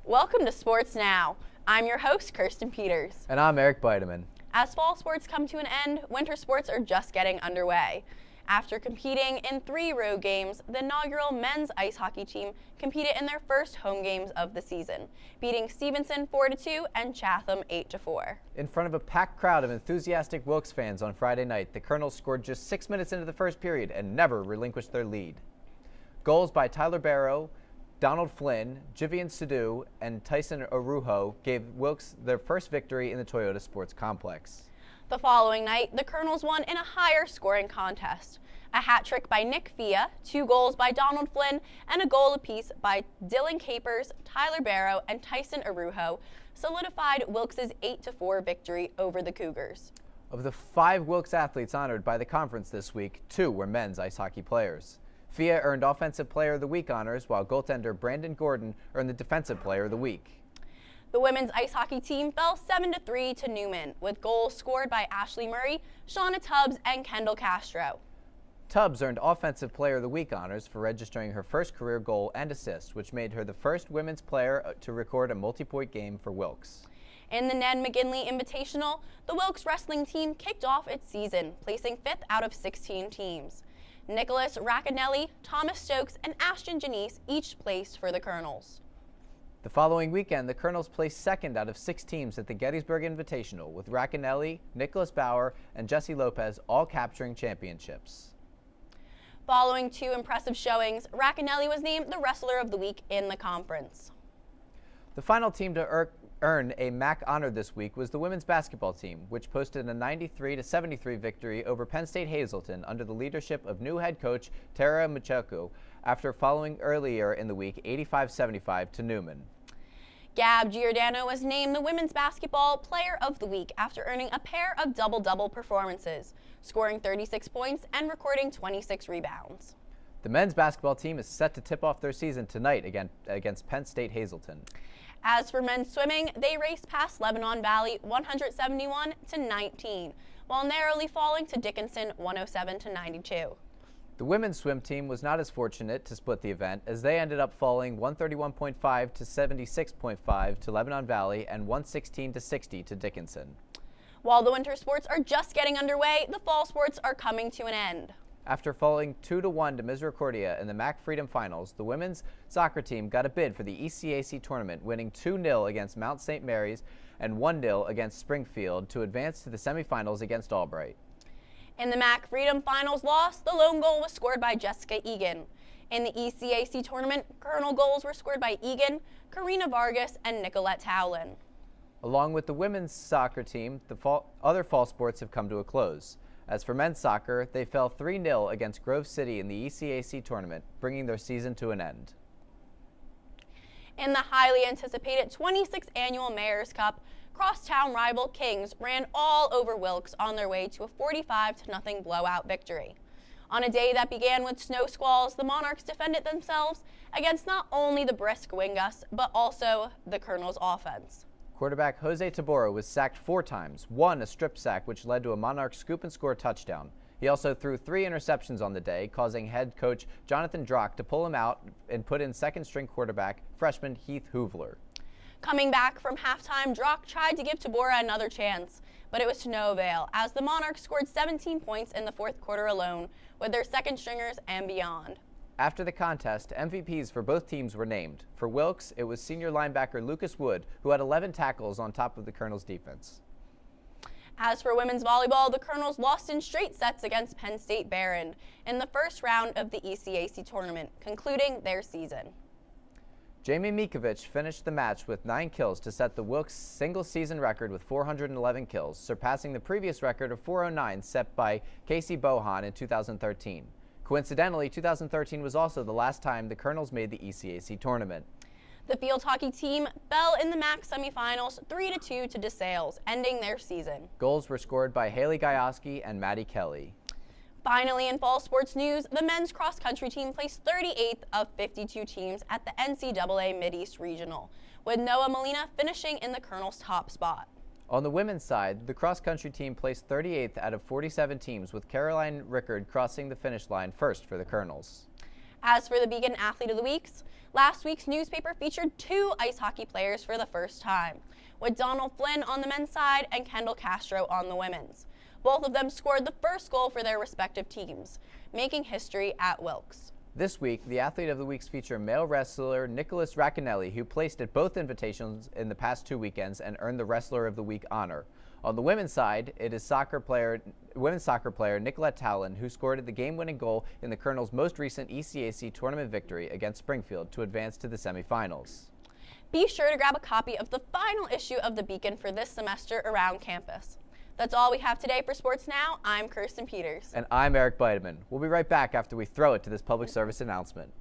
Welcome to Sports Now. I'm your host, Kirsten Peters. And I'm Eric Beideman. As fall sports come to an end, winter sports are just getting underway. After competing in 3 road games, the inaugural men's ice hockey team competed in their first home games of the season, beating Stevenson 4-2 and Chatham 8-4. In front of a packed crowd of enthusiastic Wilkes fans on Friday night, the Colonels scored just 6 minutes into the first period and never relinquished their lead. Goals by Tyler Barrow, Donald Flynn, Jivian Sidhu, and Tyson Arujo gave Wilkes their first victory in the Toyota Sports Complex. The following night, the Colonels won in a higher scoring contest. A hat trick by Nick Fia, 2 goals by Donald Flynn, and a goal apiece by Dylan Capers, Tyler Barrow, and Tyson Arujo solidified Wilkes' 8-4 victory over the Cougars. Of the 5 Wilkes athletes honored by the conference this week, 2 were men's ice hockey players. Fia earned Offensive Player of the Week honors, while goaltender Brandon Gordon earned the Defensive Player of the Week. The women's ice hockey team fell 7-3 to Newman, with goals scored by Ashley Murray, Shauna Tubbs, and Kendall Castro. Tubbs earned Offensive Player of the Week honors for registering her first career goal and assist, which made her the first women's player to record a multi-point game for Wilkes. In the Ned McGinley Invitational, the Wilkes wrestling team kicked off its season, placing 5th out of 16 teams. Nicholas Racanelli, Thomas Stokes, and Ashton Janice each placed for the Colonels. The following weekend, the Colonels placed 2nd out of 6 teams at the Gettysburg Invitational, with Racanelli, Nicholas Bauer, and Jesse Lopez all capturing championships. Following 2 impressive showings, Racanelli was named the Wrestler of the Week in the conference. The final team to earn a MAC honor this week was the women's basketball team, which posted a 93-73 victory over Penn State Hazleton under the leadership of new head coach Tara Mucheku, after falling earlier in the week 85-75 to Newman. Gab Giordano was named the Women's Basketball Player of the Week after earning a pair of double-double performances, scoring 36 points and recording 26 rebounds. The men's basketball team is set to tip off their season tonight against Penn State Hazleton. As for men's swimming, they raced past Lebanon Valley 171-19, while narrowly falling to Dickinson 107-92. The women's swim team was not as fortunate to split the event, as they ended up falling 131.5 to 76.5 to Lebanon Valley and 116-60 to Dickinson. While the winter sports are just getting underway, the fall sports are coming to an end. After falling 2-1 to Misericordia in the MAC Freedom Finals, the women's soccer team got a bid for the ECAC tournament, winning 2-0 against Mount St. Mary's and 1-0 against Springfield to advance to the semifinals against Albright. In the MAC Freedom Finals loss, the lone goal was scored by Jessica Egan. In the ECAC tournament, Colonel goals were scored by Egan, Karina Vargas, and Nicolette Towlin. Along with the women's soccer team, the other fall sports have come to a close. As for men's soccer, they fell 3-0 against Grove City in the ECAC tournament, bringing their season to an end. In the highly anticipated 26th Annual Mayor's Cup, crosstown rival Kings ran all over Wilkes on their way to a 45-0 blowout victory. On a day that began with snow squalls, the Monarchs defended themselves against not only the brisk wind gusts, but also the Colonels' offense. Quarterback Jose Tabora was sacked 4 times, 1 a strip sack which led to a Monarch scoop and score touchdown. He also threw 3 interceptions on the day, causing head coach Jonathan Drock to pull him out and put in second-string quarterback freshman Heath Hoovler. Coming back from halftime, Drock tried to give Tabora another chance, but it was to no avail, as the Monarchs scored 17 points in the 4th quarter alone, with their second stringers and beyond. After the contest, MVPs for both teams were named. For Wilkes, it was senior linebacker Lucas Wood, who had 11 tackles on top of the Colonels' defense. As for women's volleyball, the Colonels lost in straight sets against Penn State Barron in the first round of the ECAC tournament, concluding their season. Jamie Mikovic finished the match with 9 kills to set the Wilkes single-season record with 411 kills, surpassing the previous record of 409 set by Casey Bohan in 2013. Coincidentally, 2013 was also the last time the Colonels made the ECAC tournament. The field hockey team fell in the MAC semifinals 3-2 to DeSales, ending their season. Goals were scored by Haley Gajowski and Maddie Kelly. Finally, in fall sports news, the men's cross-country team placed 38th of 52 teams at the NCAA Mideast Regional, with Noah Molina finishing in the Colonel's top spot. On the women's side, the cross-country team placed 38th out of 47 teams, with Caroline Rickard crossing the finish line first for the Colonels. As for the Beacon Athlete of the Week, last week's newspaper featured 2 ice hockey players for the first time, with Donald Flynn on the men's side and Kendall Castro on the women's. Both of them scored the first goal for their respective teams, making history at Wilkes. This week, the Athlete of the Weeks feature male wrestler Nicholas Raccanelli, who placed at both invitations in the past 2 weekends and earned the Wrestler of the Week honor. On the women's side, it is women's soccer player Nicolette Tallon, who scored the game-winning goal in the Colonel's most recent ECAC tournament victory against Springfield to advance to the semifinals. Be sure to grab a copy of the final issue of the Beacon for this semester around campus. That's all we have today for Sports Now. I'm Kirsten Peters. And I'm Beideman. We'll be right back after we throw it to this public service announcement.